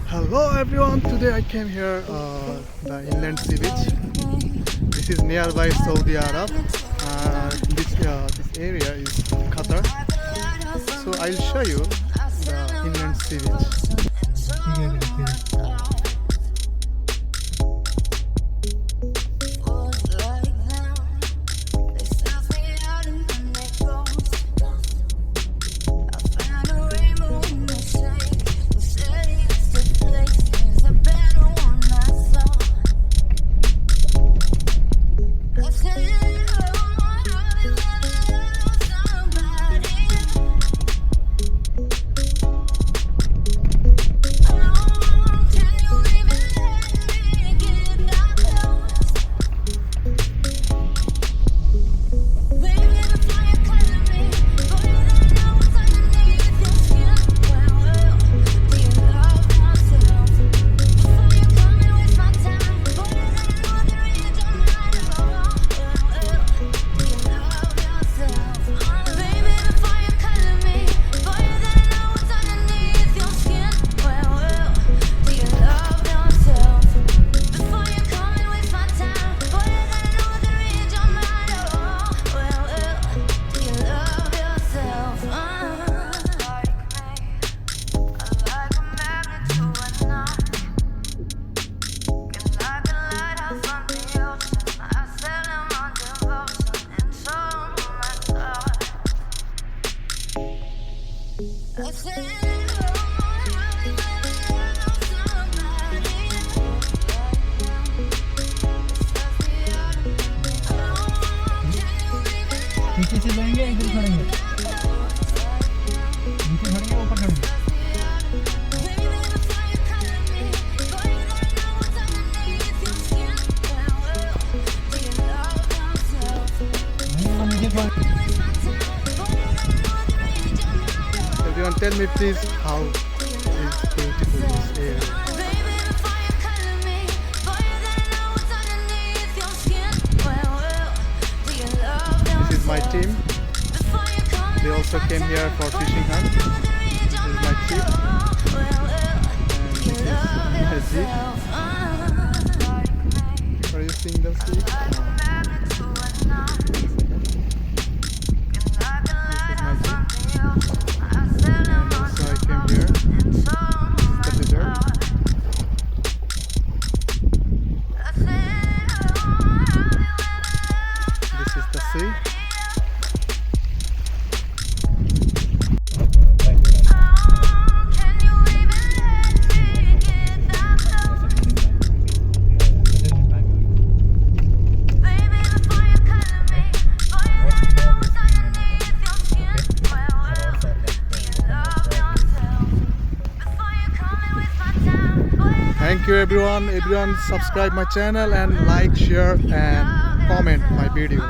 Hello everyone, today I came here the inland sea beach. This is nearby Saudi Arab. This area is Qatar. So I'll show you the inland sea beach. पीछे से जाएंगे इधर खड़ेंगे नीचे खड़ेंगे ऊपर खड़ेंगे Everyone tell me please how is beautiful this area. This is my team. They also came here for fishing hunt. This is my ship. And this is my jeep. Are you seeing the sea? Thank you everyone subscribe my channel and like, share and comment my video.